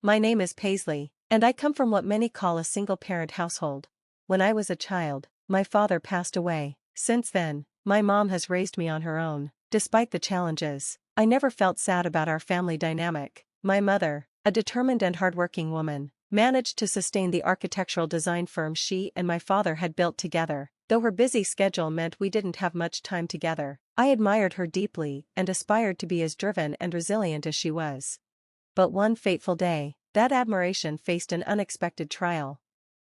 My name is Paisley, and I come from what many call a single-parent household. When I was a child, my father passed away. Since then, my mom has raised me on her own. Despite the challenges, I never felt sad about our family dynamic. My mother, a determined and hardworking woman, managed to sustain the architectural design firm she and my father had built together. Though her busy schedule meant we didn't have much time together, I admired her deeply and aspired to be as driven and resilient as she was. But one fateful day, that admiration faced an unexpected trial.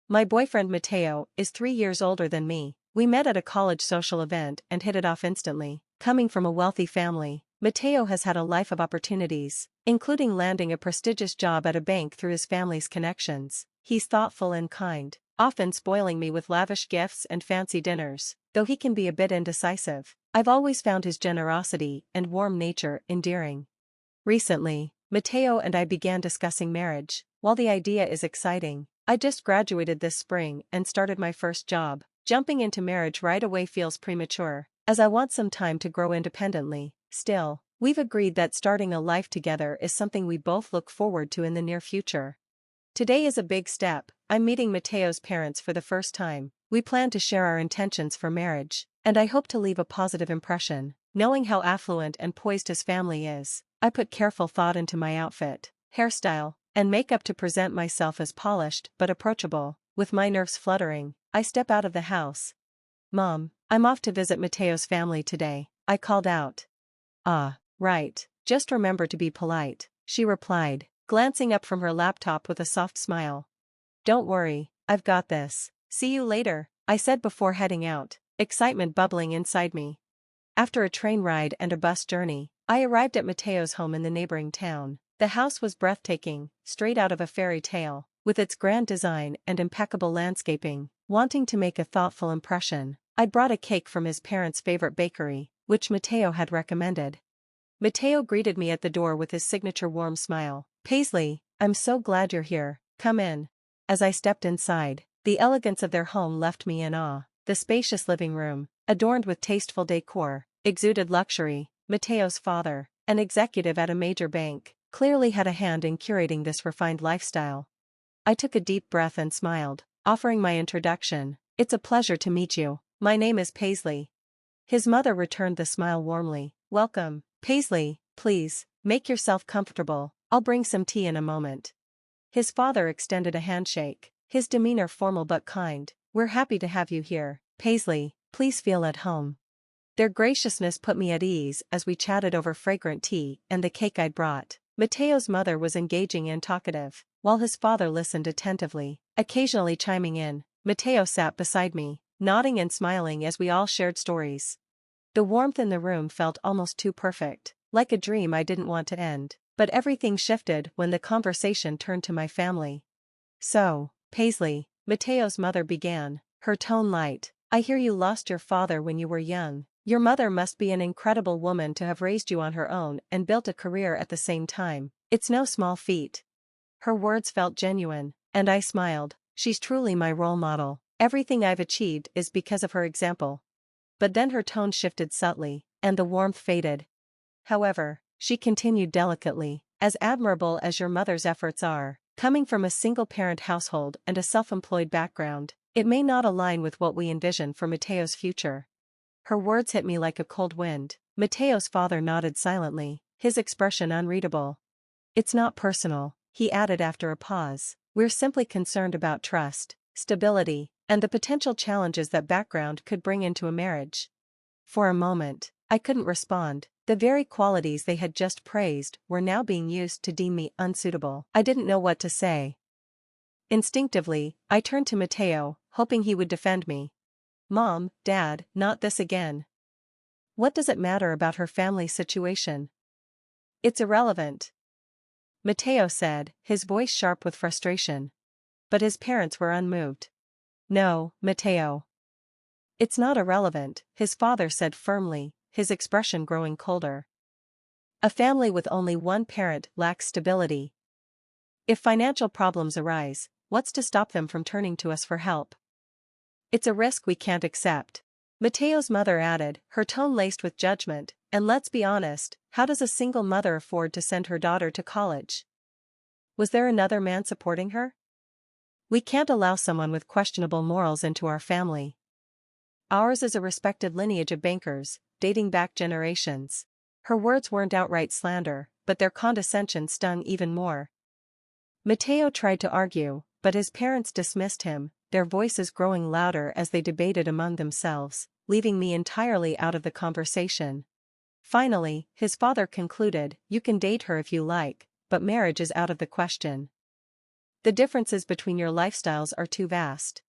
My boyfriend Matteo is 3 years older than me. We met at a college social event and hit it off instantly. Coming from a wealthy family, Matteo has had a life of opportunities, including landing a prestigious job at a bank through his family's connections. He's thoughtful and kind, often spoiling me with lavish gifts and fancy dinners. Though he can be a bit indecisive, I've always found his generosity and warm nature endearing. Recently, Matteo and I began discussing marriage. While the idea is exciting, I just graduated this spring and started my first job. Jumping into marriage right away feels premature, as I want some time to grow independently. Still, we've agreed that starting a life together is something we both look forward to in the near future. Today is a big step. I'm meeting Matteo's parents for the first time. We plan to share our intentions for marriage, and I hope to leave a positive impression. Knowing how affluent and poised his family is, I put careful thought into my outfit, hairstyle, and makeup to present myself as polished but approachable. With my nerves fluttering, I step out of the house. "Mom, I'm off to visit Matteo's family today," I called out. "Ah, right, just remember to be polite," she replied, glancing up from her laptop with a soft smile. "Don't worry, I've got this. See you later," I said before heading out, excitement bubbling inside me. After a train ride and a bus journey, I arrived at Matteo's home in the neighboring town. The house was breathtaking, straight out of a fairy tale, with its grand design and impeccable landscaping. Wanting to make a thoughtful impression, I brought a cake from his parents' favorite bakery, which Matteo had recommended. Matteo greeted me at the door with his signature warm smile. "Paisley, I'm so glad you're here. Come in." As I stepped inside, the elegance of their home left me in awe. The spacious living room, adorned with tasteful decor, exuded luxury. Matteo's father, an executive at a major bank, clearly had a hand in curating this refined lifestyle. I took a deep breath and smiled, offering my introduction. "It's a pleasure to meet you. My name is Paisley." His mother returned the smile warmly. "Welcome, Paisley. Please, make yourself comfortable. I'll bring some tea in a moment." His father extended a handshake, his demeanor formal but kind. "We're happy to have you here, Paisley. Please feel at home." Their graciousness put me at ease as we chatted over fragrant tea and the cake I'd brought. Matteo's mother was engaging and talkative, while his father listened attentively, occasionally chiming in. Matteo sat beside me, nodding and smiling as we all shared stories. The warmth in the room felt almost too perfect, like a dream I didn't want to end. But everything shifted when the conversation turned to my family. "So, Paisley," Matteo's mother began, her tone light, "I hear you lost your father when you were young. Your mother must be an incredible woman to have raised you on her own and built a career at the same time. It's no small feat." Her words felt genuine, and I smiled. She's truly my role model. Everything I've achieved is because of her example. But then her tone shifted subtly, and the warmth faded. "However," she continued delicately, "as admirable as your mother's efforts are, coming from a single-parent household and a self-employed background, it may not align with what we envision for Matteo's future." Her words hit me like a cold wind. Matteo's father nodded silently, his expression unreadable. "It's not personal," he added after a pause. "We're simply concerned about trust, stability, and the potential challenges that background could bring into a marriage." For a moment, I couldn't respond. The very qualities they had just praised were now being used to deem me unsuitable. I didn't know what to say. Instinctively, I turned to Matteo, hoping he would defend me. "Mom, Dad, not this again. What does it matter about her family situation?" "It's irrelevant," Matteo said, his voice sharp with frustration. But his parents were unmoved. "No, Matteo. It's not irrelevant," his father said firmly, his expression growing colder. "A family with only one parent lacks stability. If financial problems arise, what's to stop them from turning to us for help? It's a risk we can't accept," Matteo's mother added, her tone laced with judgment. "And let's be honest, how does a single mother afford to send her daughter to college? Was there another man supporting her? We can't allow someone with questionable morals into our family. Ours is a respected lineage of bankers, dating back generations. Her words weren't outright slander, but their condescension stung even more. Mateo tried to argue, but his parents dismissed him, their voices growing louder as they debated among themselves, leaving me entirely out of the conversation. Finally, his father concluded, "You can date her if you like, but marriage is out of the question. The differences between your lifestyles are too vast.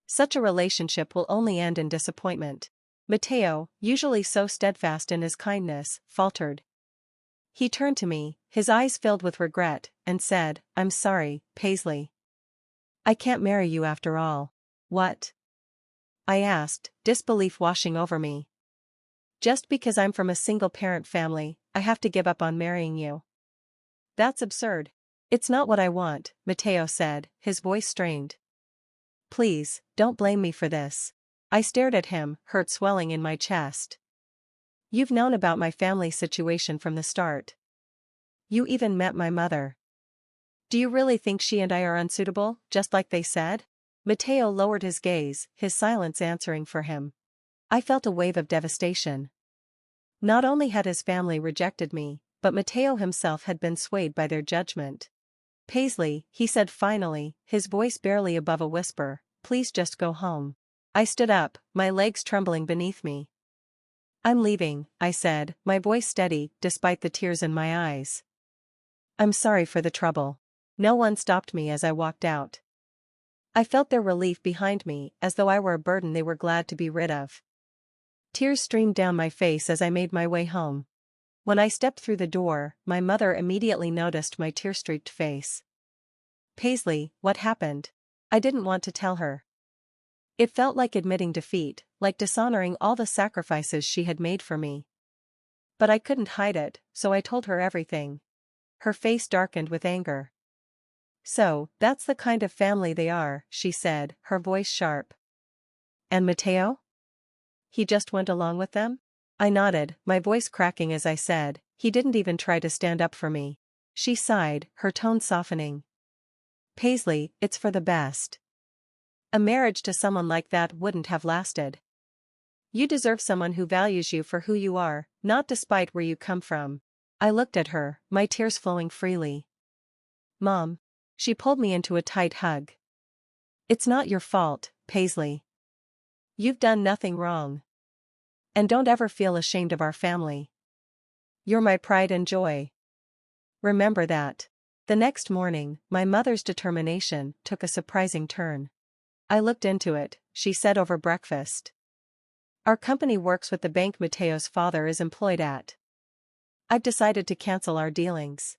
Such a relationship will only end in disappointment." Mateo, usually so steadfast in his kindness, faltered. He turned to me, his eyes filled with regret, and said, "I'm sorry, Paisley. I can't marry you after all." "What?" I asked, disbelief washing over me. "Just because I'm from a single-parent family, I have to give up on marrying you. That's absurd." "It's not what I want," Mateo said, his voice strained. "Please, don't blame me for this." I stared at him, hurt swelling in my chest. "You've known about my family situation from the start. You even met my mother. Do you really think she and I are unsuitable, just like they said?" Mateo lowered his gaze, his silence answering for him. I felt a wave of devastation. Not only had his family rejected me, but Mateo himself had been swayed by their judgment. "Paisley," he said finally, his voice barely above a whisper, "please just go home." I stood up, my legs trembling beneath me. "I'm leaving," I said, my voice steady, despite the tears in my eyes. "I'm sorry for the trouble." No one stopped me as I walked out. I felt their relief behind me, as though I were a burden they were glad to be rid of. Tears streamed down my face as I made my way home. When I stepped through the door, my mother immediately noticed my tear-streaked face. "Paisley, what happened?" I didn't want to tell her. It felt like admitting defeat, like dishonoring all the sacrifices she had made for me. But I couldn't hide it, so I told her everything. Her face darkened with anger. "So, that's the kind of family they are," she said, her voice sharp. "And Mateo? He just went along with them?" I nodded, my voice cracking as I said, "He didn't even try to stand up for me." She sighed, her tone softening. "Paisley, it's for the best. A marriage to someone like that wouldn't have lasted. You deserve someone who values you for who you are, not despite where you come from." I looked at her, my tears flowing freely. "Mom." She pulled me into a tight hug. "It's not your fault, Paisley. You've done nothing wrong. And don't ever feel ashamed of our family. You're my pride and joy. Remember that." The next morning, my mother's determination took a surprising turn. "I looked into it," she said over breakfast. "Our company works with the bank Mateo's father is employed at. I've decided to cancel our dealings.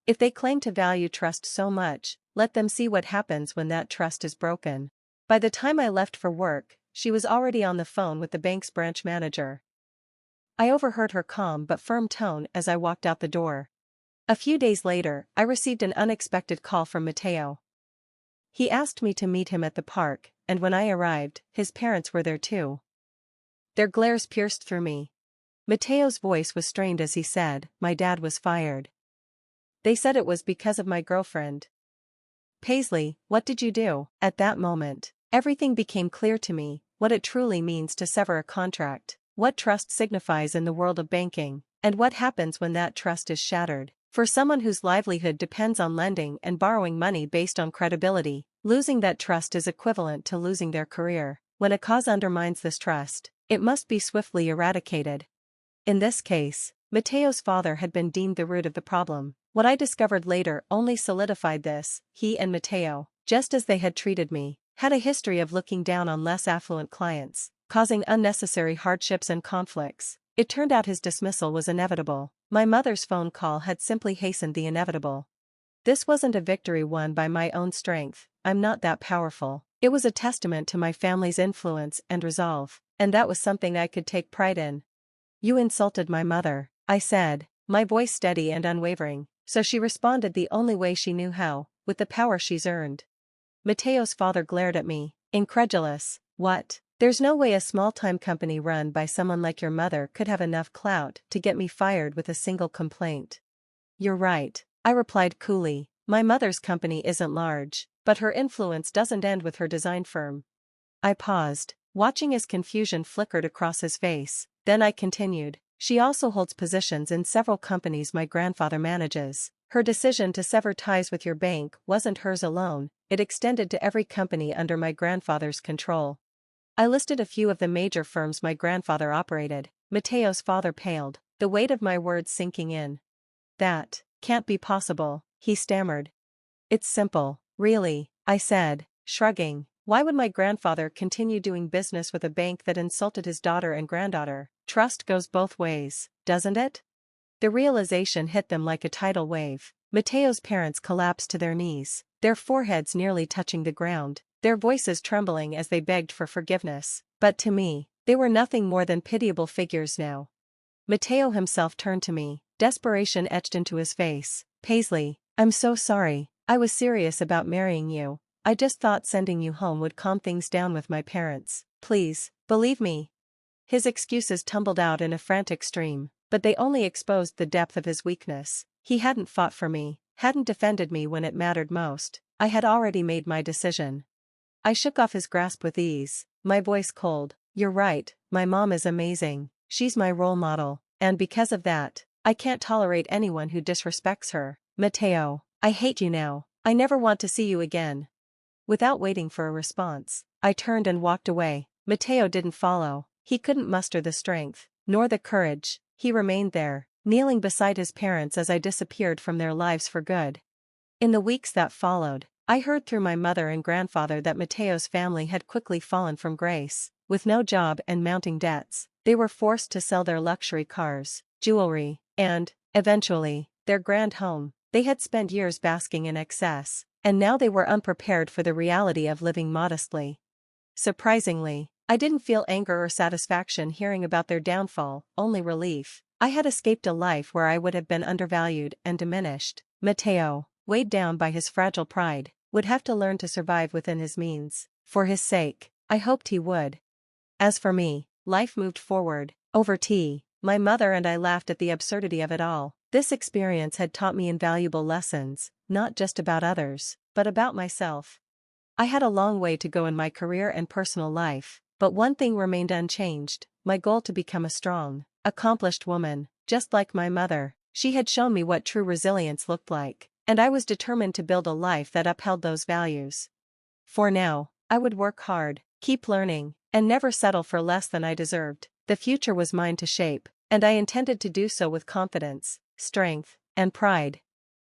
If they claim to value trust so much, let them see what happens when that trust is broken." By the time I left for work, she was already on the phone with the bank's branch manager. I overheard her calm but firm tone as I walked out the door. A few days later, I received an unexpected call from Mateo. He asked me to meet him at the park, and when I arrived, his parents were there too. Their glares pierced through me. Mateo's voice was strained as he said, "My dad was fired. They said it was because of my girlfriend." "Paisley, what did you do?" At that moment, everything became clear to me, what it truly means to sever a contract, what trust signifies in the world of banking, and what happens when that trust is shattered. For someone whose livelihood depends on lending and borrowing money based on credibility, losing that trust is equivalent to losing their career. When a cause undermines this trust, it must be swiftly eradicated. In this case, Mateo's father had been deemed the root of the problem. What I discovered later only solidified this. He and Mateo, just as they had treated me, had a history of looking down on less affluent clients, causing unnecessary hardships and conflicts. It turned out his dismissal was inevitable. My mother's phone call had simply hastened the inevitable. This wasn't a victory won by my own strength, I'm not that powerful. It was a testament to my family's influence and resolve, and that was something I could take pride in. "You insulted my mother," I said, my voice steady and unwavering, so she responded the only way she knew how, with the power she's earned. Mateo's father glared at me, incredulous. "What? There's no way a small-time company run by someone like your mother could have enough clout to get me fired with a single complaint." "You're right." I replied coolly. My mother's company isn't large, but her influence doesn't end with her design firm. I paused, watching his confusion flickered across his face, then I continued. She also holds positions in several companies my grandfather manages. Her decision to sever ties with your bank wasn't hers alone, it extended to every company under my grandfather's control. I listed a few of the major firms my grandfather operated. Mateo's father paled, the weight of my words sinking in. That can't be possible, he stammered. It's simple, really, I said, shrugging. Why would my grandfather continue doing business with a bank that insulted his daughter and granddaughter? Trust goes both ways, doesn't it? The realization hit them like a tidal wave. Mateo's parents collapsed to their knees, their foreheads nearly touching the ground, their voices trembling as they begged for forgiveness. But to me, they were nothing more than pitiable figures now. Mateo himself turned to me, desperation etched into his face. Paisley, I'm so sorry, I was serious about marrying you. I just thought sending you home would calm things down with my parents. Please, believe me. His excuses tumbled out in a frantic stream, but they only exposed the depth of his weakness. He hadn't fought for me, hadn't defended me when it mattered most. I had already made my decision. I shook off his grasp with ease, my voice cold. You're right, my mom is amazing. She's my role model, and because of that, I can't tolerate anyone who disrespects her. Mateo, I hate you now. I never want to see you again. Without waiting for a response, I turned and walked away. Mateo didn't follow. He couldn't muster the strength, nor the courage. He remained there, kneeling beside his parents as I disappeared from their lives for good. In the weeks that followed, I heard through my mother and grandfather that Mateo's family had quickly fallen from grace. With no job and mounting debts, they were forced to sell their luxury cars, jewelry, and, eventually, their grand home. They had spent years basking in excess, and now they were unprepared for the reality of living modestly. Surprisingly, I didn't feel anger or satisfaction hearing about their downfall, only relief. I had escaped a life where I would have been undervalued and diminished. Mateo, weighed down by his fragile pride, would have to learn to survive within his means. For his sake, I hoped he would. As for me, life moved forward. Over tea, my mother and I laughed at the absurdity of it all. This experience had taught me invaluable lessons, not just about others, but about myself. I had a long way to go in my career and personal life, but one thing remained unchanged, my goal to become a strong, accomplished woman, just like my mother. She had shown me what true resilience looked like, and I was determined to build a life that upheld those values. For now, I would work hard, keep learning, and never settle for less than I deserved. The future was mine to shape, and I intended to do so with confidence, strength, and pride.